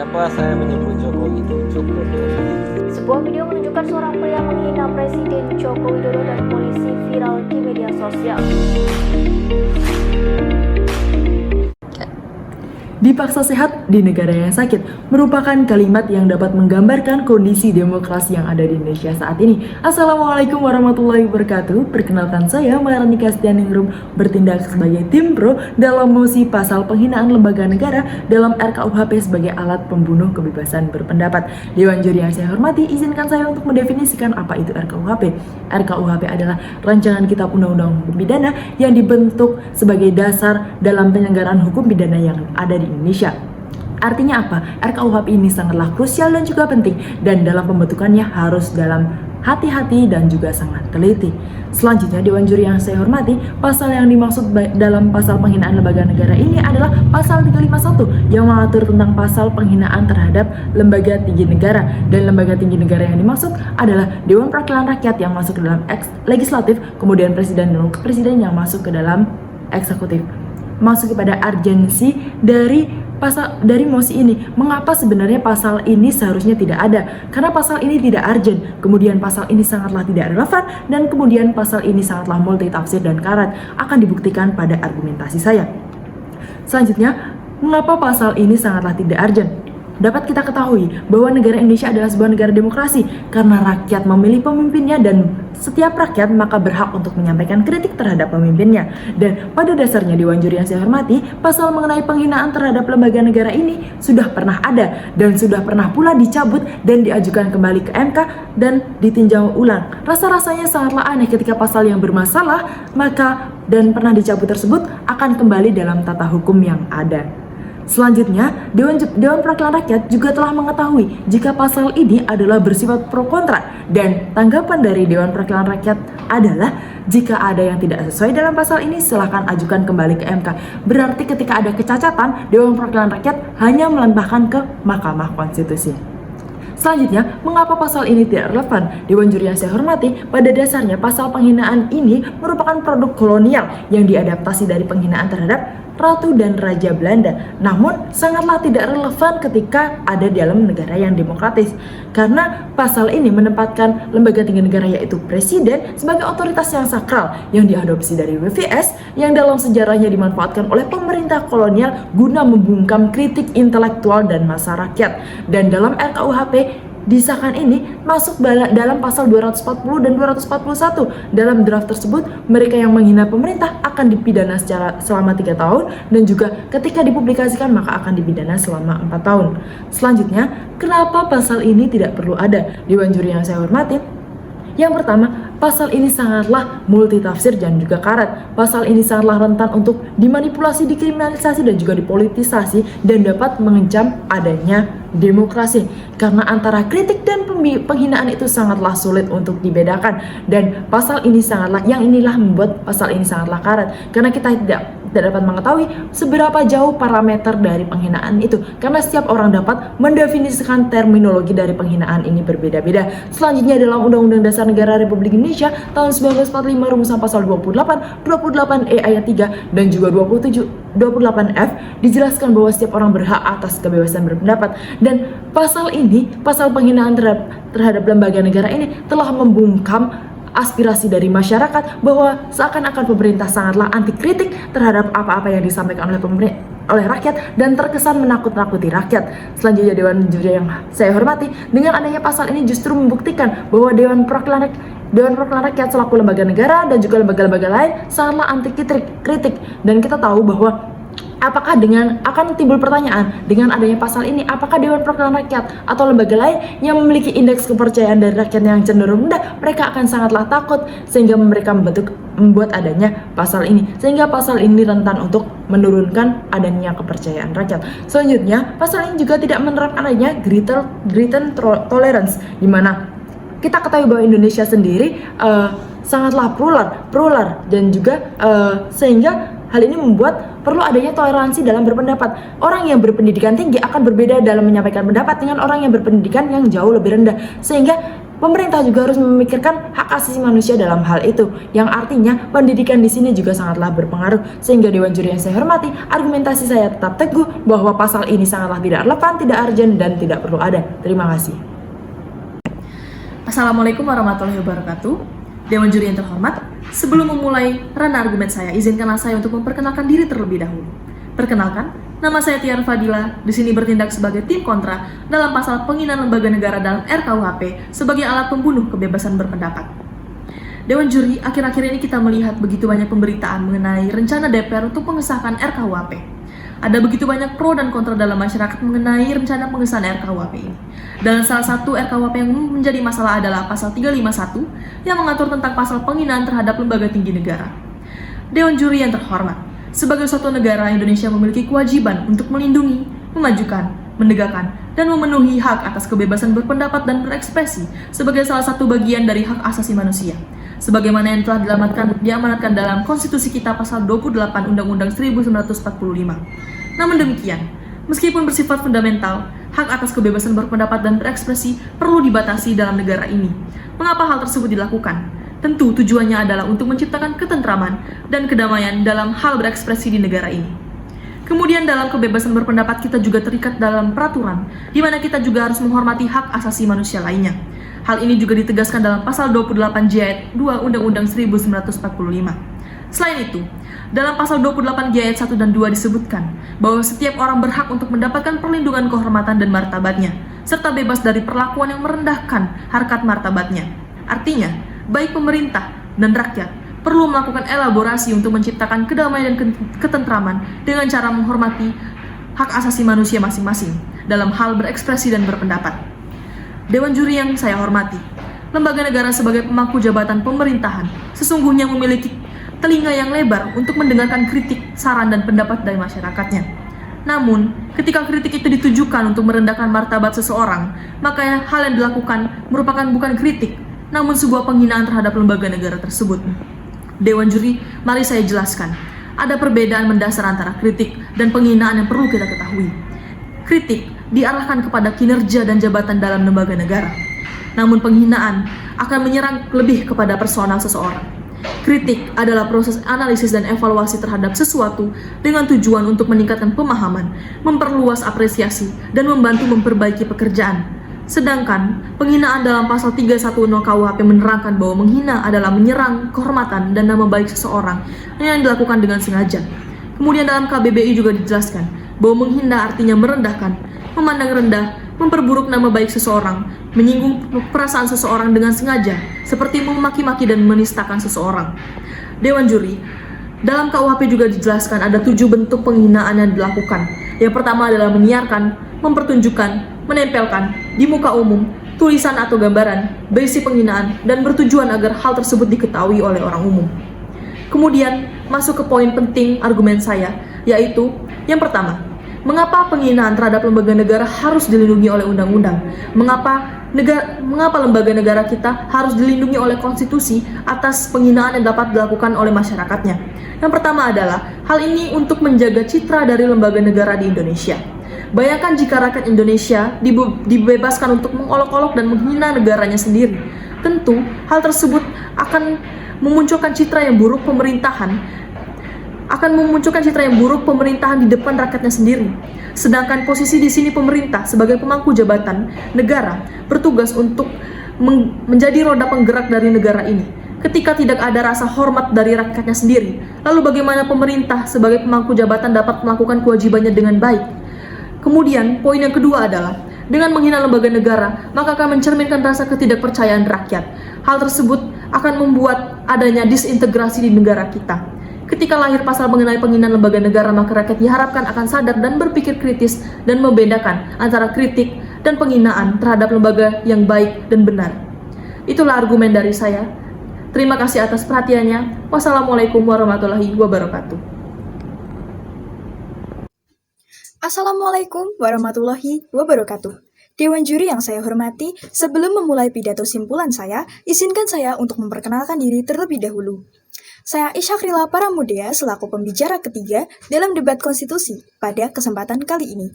Kenapa saya menyebut Jokowi itu Jokowi? Sebuah video menunjukkan seorang pria menghina Presiden Joko Widodo dan polisi viral di media sosial. Dipaksa sehat di negara yang sakit merupakan kalimat yang dapat menggambarkan kondisi demokrasi yang ada di Indonesia saat ini. Assalamualaikum warahmatullahi wabarakatuh. Perkenalkan, saya Maharanika Stianingrum bertindak sebagai tim pro dalam mosi pasal penghinaan lembaga negara dalam RKUHP sebagai alat pembunuh kebebasan berpendapat. Dewan juri yang saya hormati, izinkan saya untuk mendefinisikan apa itu RKUHP. RKUHP adalah rancangan kitab undang-undang hukum pidana yang dibentuk sebagai dasar dalam penyelenggaraan hukum pidana yang ada di Indonesia. Artinya apa? RKUHP ini sangatlah krusial dan juga penting, dan dalam pembentukannya harus dalam hati-hati dan juga sangat teliti. Selanjutnya, Dewan Juri yang saya hormati, pasal yang dimaksud dalam pasal penghinaan lembaga negara ini adalah pasal 351 yang mengatur tentang pasal penghinaan terhadap lembaga tinggi negara, dan lembaga tinggi negara yang dimaksud adalah Dewan Perwakilan Rakyat yang masuk ke dalam legislatif, kemudian Presiden dan Wakil Presiden yang masuk ke dalam eksekutif. Masuk kepada urgensi dari mosi ini. Mengapa sebenarnya pasal ini seharusnya tidak ada? Karena pasal ini tidak urgent, kemudian pasal ini sangatlah tidak relevan, dan kemudian pasal ini sangatlah multitafsir dan karat. Akan dibuktikan pada argumentasi saya. Selanjutnya, mengapa pasal ini sangatlah tidak urgent? Dapat kita ketahui bahwa negara Indonesia adalah sebuah negara demokrasi karena rakyat memilih pemimpinnya, dan setiap rakyat maka berhak untuk menyampaikan kritik terhadap pemimpinnya. Dan pada dasarnya, Dewan Juri yang saya hormati, pasal mengenai penghinaan terhadap lembaga negara ini sudah pernah ada dan sudah pernah pula dicabut dan diajukan kembali ke MK dan ditinjau ulang. Rasa-rasanya sangatlah aneh ketika pasal yang bermasalah dan pernah dicabut tersebut akan kembali dalam tata hukum yang ada. Selanjutnya, Dewan Perwakilan Rakyat juga telah mengetahui jika pasal ini adalah bersifat pro kontra, dan tanggapan dari Dewan Perwakilan Rakyat adalah jika ada yang tidak sesuai dalam pasal ini silahkan ajukan kembali ke MK. Berarti ketika ada kecacatan, Dewan Perwakilan Rakyat hanya melempahkan ke Mahkamah Konstitusi. Selanjutnya, mengapa pasal ini tidak relevan? Dewan Juri yang saya hormati, pada dasarnya pasal penghinaan ini merupakan produk kolonial yang diadaptasi dari penghinaan terhadap Ratu dan Raja Belanda, namun sangatlah tidak relevan ketika ada di dalam negara yang demokratis, karena pasal ini menempatkan lembaga tinggi negara yaitu Presiden sebagai otoritas yang sakral yang diadopsi dari WVS yang dalam sejarahnya dimanfaatkan oleh pemerintah kolonial guna membungkam kritik intelektual dan massa rakyat. Dan dalam RKUHP disahkan ini masuk dalam pasal 240 dan 241. Dalam draft tersebut, mereka yang menghina pemerintah akan dipidana selama 3 tahun, dan juga ketika dipublikasikan maka akan dipidana selama 4 tahun. Selanjutnya, kenapa pasal ini tidak perlu ada? Dewan Juri yang saya hormati, yang pertama, pasal ini sangatlah multitafsir dan juga karat. Pasal ini sangatlah rentan untuk dimanipulasi, dikriminalisasi, dan juga dipolitisasi, dan dapat mengancam adanya demokrasi. Karena antara kritik dan penghinaan itu sangatlah sulit untuk dibedakan. Dan pasal ini inilah membuat pasal ini sangatlah karat. Karena kita tidak dapat mengetahui seberapa jauh parameter dari penghinaan itu, karena setiap orang dapat mendefinisikan terminologi dari penghinaan ini berbeda-beda. Selanjutnya, dalam Undang-Undang Dasar Negara Republik Indonesia tahun 1945 rumusan pasal 28, 28E ayat 3 dan juga 28F dijelaskan bahwa setiap orang berhak atas kebebasan berpendapat. Dan pasal penghinaan terhadap lembaga negara ini telah membungkam aspirasi dari masyarakat bahwa seakan-akan pemerintah sangatlah anti kritik terhadap apa-apa yang disampaikan oleh rakyat dan terkesan menakut-nakuti rakyat. Selanjutnya, Dewan Juri yang saya hormati, dengan adanya pasal ini justru membuktikan bahwa Dewan Perwakilan Rakyat selaku lembaga negara dan juga lembaga-lembaga lain sangatlah anti kritik. Dan kita tahu bahwa akan timbul pertanyaan dengan adanya pasal ini, apakah Dewan Perwakilan Rakyat atau lembaga lain yang memiliki indeks kepercayaan dari rakyat yang cenderung rendah, mereka akan sangatlah takut sehingga mereka membuat adanya pasal ini, sehingga pasal ini rentan untuk menurunkan adanya kepercayaan rakyat. Selanjutnya, pasal ini juga tidak menerapkan adanya greater tolerance, di mana kita ketahui bahwa Indonesia sendiri sangatlah plural dan juga sehingga Hal ini membuat perlu adanya toleransi dalam berpendapat. Orang yang berpendidikan tinggi akan berbeda dalam menyampaikan pendapat dengan orang yang berpendidikan yang jauh lebih rendah, sehingga pemerintah juga harus memikirkan hak asasi manusia dalam hal itu, yang artinya pendidikan di sini juga sangatlah berpengaruh. Sehingga Dewan Juri yang saya hormati, argumentasi saya tetap teguh bahwa pasal ini sangatlah tidak relevan, tidak urgent, dan tidak perlu ada. Terima kasih. Assalamualaikum warahmatullahi wabarakatuh. Dewan Juri yang terhormat, sebelum memulai ranah argumen saya, izinkanlah saya untuk memperkenalkan diri terlebih dahulu. Perkenalkan, nama saya Tiara Fadila, di sini bertindak sebagai tim kontra dalam pasal penghinaan lembaga negara dalam RKUHP sebagai alat pembunuh kebebasan berpendapat. Dewan Juri, akhir-akhir ini kita melihat begitu banyak pemberitaan mengenai rencana DPR untuk mengesahkan RKUHP. Ada begitu banyak pro dan kontra dalam masyarakat mengenai rencana pengesahan RKUHP ini. Dan salah satu RKUHP yang menjadi masalah adalah pasal 351 yang mengatur tentang pasal penghinaan terhadap lembaga tinggi negara. Dewan Juri yang terhormat, sebagai suatu negara, Indonesia memiliki kewajiban untuk melindungi, memajukan, menegakkan, dan memenuhi hak atas kebebasan berpendapat dan berekspresi sebagai salah satu bagian dari hak asasi manusia. Sebagaimana yang telah diamanatkan dalam konstitusi kita pasal 28 Undang-Undang 1945. Namun demikian, meskipun bersifat fundamental, hak atas kebebasan berpendapat dan berekspresi perlu dibatasi dalam negara ini. Mengapa hal tersebut dilakukan? Tentu tujuannya adalah untuk menciptakan ketentraman dan kedamaian dalam hal berekspresi di negara ini. Kemudian dalam kebebasan berpendapat kita juga terikat dalam peraturan, di mana kita juga harus menghormati hak asasi manusia lainnya. Hal ini juga ditegaskan dalam pasal 28 J ayat 2 Undang-Undang 1945. Selain itu, dalam pasal 28 J ayat 1 dan 2 disebutkan bahwa setiap orang berhak untuk mendapatkan perlindungan kehormatan dan martabatnya, serta bebas dari perlakuan yang merendahkan harkat martabatnya. Artinya, baik pemerintah dan rakyat perlu melakukan elaborasi untuk menciptakan kedamaian dan ketentraman dengan cara menghormati hak asasi manusia masing-masing dalam hal berekspresi dan berpendapat. Dewan Juri yang saya hormati, lembaga negara sebagai pemangku jabatan pemerintahan sesungguhnya memiliki telinga yang lebar untuk mendengarkan kritik, saran, dan pendapat dari masyarakatnya. Namun, ketika kritik itu ditujukan untuk merendahkan martabat seseorang, maka hal yang dilakukan merupakan bukan kritik, namun sebuah penghinaan terhadap lembaga negara tersebut. Dewan Juri, mari saya jelaskan. Ada perbedaan mendasar antara kritik dan penghinaan yang perlu kita ketahui. Kritik diarahkan kepada kinerja dan jabatan dalam lembaga negara. Namun penghinaan akan menyerang lebih kepada personal seseorang. Kritik adalah proses analisis dan evaluasi terhadap sesuatu dengan tujuan untuk meningkatkan pemahaman, memperluas apresiasi, dan membantu memperbaiki pekerjaan. Sedangkan penghinaan dalam pasal 310 KUHP menerangkan bahwa menghina adalah menyerang kehormatan dan nama baik seseorang yang dilakukan dengan sengaja. Kemudian dalam KBBI juga dijelaskan bahwa menghina artinya merendahkan, memandang rendah, memperburuk nama baik seseorang, menyinggung perasaan seseorang dengan sengaja, seperti memaki-maki dan menistakan seseorang. Dewan Juri, dalam KUHP juga dijelaskan ada 7 bentuk penghinaan yang dilakukan. Yang pertama adalah menyiarkan, mempertunjukkan, menempelkan di muka umum tulisan atau gambaran berisi penghinaan dan bertujuan agar hal tersebut diketahui oleh orang umum. Kemudian masuk ke poin penting argumen saya, yaitu yang pertama, mengapa penghinaan terhadap lembaga negara harus dilindungi oleh undang-undang? Mengapa lembaga negara kita harus dilindungi oleh konstitusi atas penghinaan yang dapat dilakukan oleh masyarakatnya? Yang pertama adalah hal ini untuk menjaga citra dari lembaga negara di Indonesia. Bayangkan jika rakyat Indonesia dibebaskan untuk mengolok-olok dan menghina negaranya sendiri. Tentu hal tersebut akan memunculkan citra yang buruk pemerintahan di depan rakyatnya sendiri. Sedangkan posisi di sini pemerintah sebagai pemangku jabatan negara bertugas untuk menjadi roda penggerak dari negara ini. Ketika tidak ada rasa hormat dari rakyatnya sendiri, lalu bagaimana pemerintah sebagai pemangku jabatan dapat melakukan kewajibannya dengan baik? Kemudian, poin yang kedua adalah, dengan menghina lembaga negara, maka akan mencerminkan rasa ketidakpercayaan rakyat. Hal tersebut akan membuat adanya disintegrasi di negara kita. Ketika lahir pasal mengenai penghinaan lembaga negara, maka rakyat diharapkan akan sadar dan berpikir kritis dan membedakan antara kritik dan penghinaan terhadap lembaga yang baik dan benar. Itulah argumen dari saya. Terima kasih atas perhatiannya. Wassalamualaikum warahmatullahi wabarakatuh. Assalamualaikum warahmatullahi wabarakatuh. Dewan Juri yang saya hormati, sebelum memulai pidato simpulan saya, izinkan saya untuk memperkenalkan diri terlebih dahulu. Saya Isyakrila Paramudya selaku pembicara ketiga dalam debat konstitusi pada kesempatan kali ini.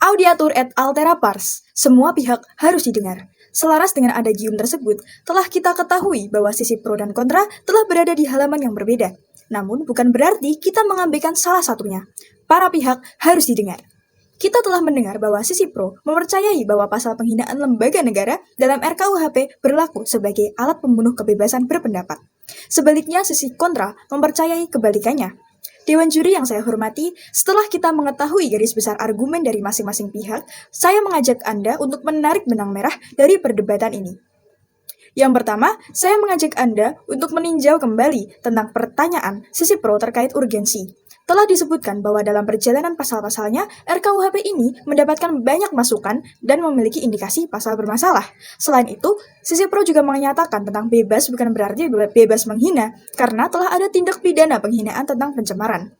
Audiatur et altera pars, semua pihak harus didengar. Selaras dengan adagium tersebut, telah kita ketahui bahwa sisi pro dan kontra telah berada di halaman yang berbeda. Namun bukan berarti kita mengabaikan salah satunya. Para pihak harus didengar. Kita telah mendengar bahwa sisi pro mempercayai bahwa pasal penghinaan lembaga negara dalam RKUHP berlaku sebagai alat pembunuh kebebasan berpendapat. Sebaliknya, sisi kontra mempercayai kebalikannya. Dewan juri yang saya hormati, setelah kita mengetahui garis besar argumen dari masing-masing pihak, saya mengajak Anda untuk menarik benang merah dari perdebatan ini. Yang pertama, saya mengajak Anda untuk meninjau kembali tentang pertanyaan sisi pro terkait urgensi. Telah disebutkan bahwa dalam perjalanan pasal-pasalnya, RKUHP ini mendapatkan banyak masukan dan memiliki indikasi pasal bermasalah. Selain itu, sisi pro juga menyatakan tentang bebas bukan berarti bebas menghina, karena telah ada tindak pidana penghinaan tentang pencemaran.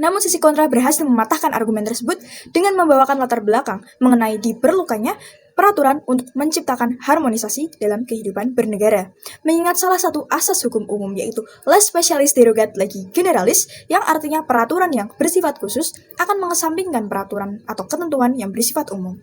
Namun sisi kontra berhasil mematahkan argumen tersebut dengan membawakan latar belakang mengenai diperlukannya peraturan untuk menciptakan harmonisasi dalam kehidupan bernegara. Mengingat salah satu asas hukum umum yaitu les specialis derogat legi generalis, yang artinya peraturan yang bersifat khusus akan mengesampingkan peraturan atau ketentuan yang bersifat umum.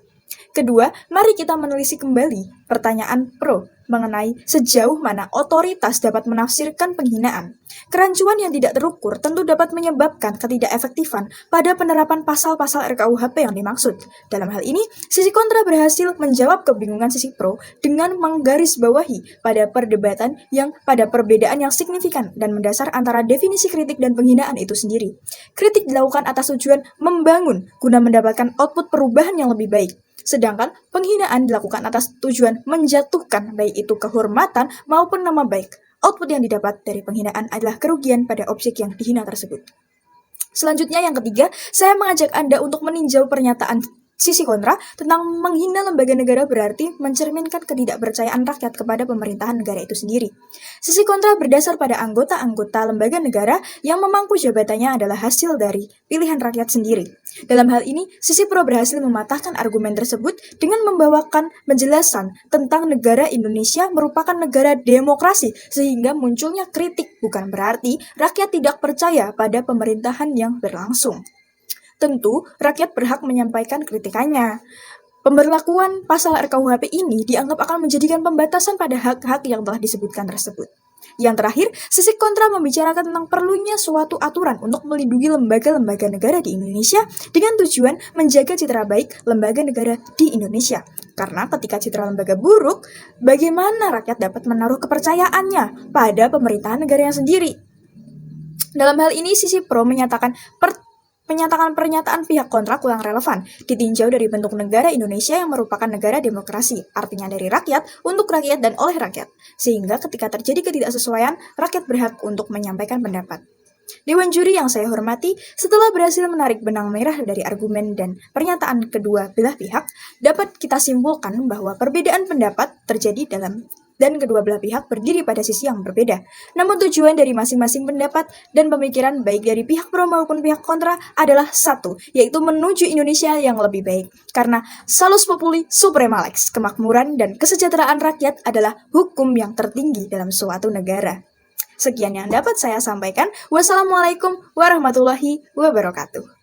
Kedua, mari kita menelisik kembali pertanyaan pro mengenai sejauh mana otoritas dapat menafsirkan penghinaan. Kerancuan yang tidak terukur tentu dapat menyebabkan ketidakefektifan pada penerapan pasal-pasal RKUHP yang dimaksud. Dalam hal ini, sisi kontra berhasil menjawab kebingungan sisi pro dengan menggarisbawahi pada perdebatan yang pada perbedaan yang signifikan dan mendasar antara definisi kritik dan penghinaan itu sendiri. Kritik dilakukan atas tujuan membangun guna mendapatkan output perubahan yang lebih baik. Sedangkan penghinaan dilakukan atas tujuan menjatuhkan baik itu kehormatan maupun nama baik. Output yang didapat dari penghinaan adalah kerugian pada objek yang dihina tersebut. Selanjutnya yang ketiga, saya mengajak Anda untuk meninjau pernyataan sisi kontra tentang menghina lembaga negara berarti mencerminkan ketidakpercayaan rakyat kepada pemerintahan negara itu sendiri. Sisi kontra berdasar pada anggota-anggota lembaga negara yang memangku jabatannya adalah hasil dari pilihan rakyat sendiri. Dalam hal ini, sisi pro berhasil mematahkan argumen tersebut dengan membawakan penjelasan tentang negara Indonesia merupakan negara demokrasi, sehingga munculnya kritik bukan berarti rakyat tidak percaya pada pemerintahan yang berlangsung. Tentu, rakyat berhak menyampaikan kritikannya. Pemberlakuan pasal RKUHP ini dianggap akan menjadikan pembatasan pada hak-hak yang telah disebutkan tersebut. Yang terakhir, sisi kontra membicarakan tentang perlunya suatu aturan untuk melindungi lembaga-lembaga negara di Indonesia dengan tujuan menjaga citra baik lembaga negara di Indonesia. Karena ketika citra lembaga buruk, bagaimana rakyat dapat menaruh kepercayaannya pada pemerintahan negaranya sendiri? Dalam hal ini, sisi pro menyatakan pernyataan pihak kontra kurang relevan, ditinjau dari bentuk negara Indonesia yang merupakan negara demokrasi, artinya dari rakyat, untuk rakyat, dan oleh rakyat. Sehingga ketika terjadi ketidaksesuaian, rakyat berhak untuk menyampaikan pendapat. Dewan juri yang saya hormati, setelah berhasil menarik benang merah dari argumen dan pernyataan kedua belah pihak, dapat kita simpulkan bahwa perbedaan pendapat terjadi dan kedua belah pihak berdiri pada sisi yang berbeda. Namun tujuan dari masing-masing pendapat dan pemikiran baik dari pihak pro maupun pihak kontra adalah satu, yaitu menuju Indonesia yang lebih baik. Karena salus populi suprema lex, kemakmuran dan kesejahteraan rakyat adalah hukum yang tertinggi dalam suatu negara. Sekian yang dapat saya sampaikan. Wassalamualaikum warahmatullahi wabarakatuh.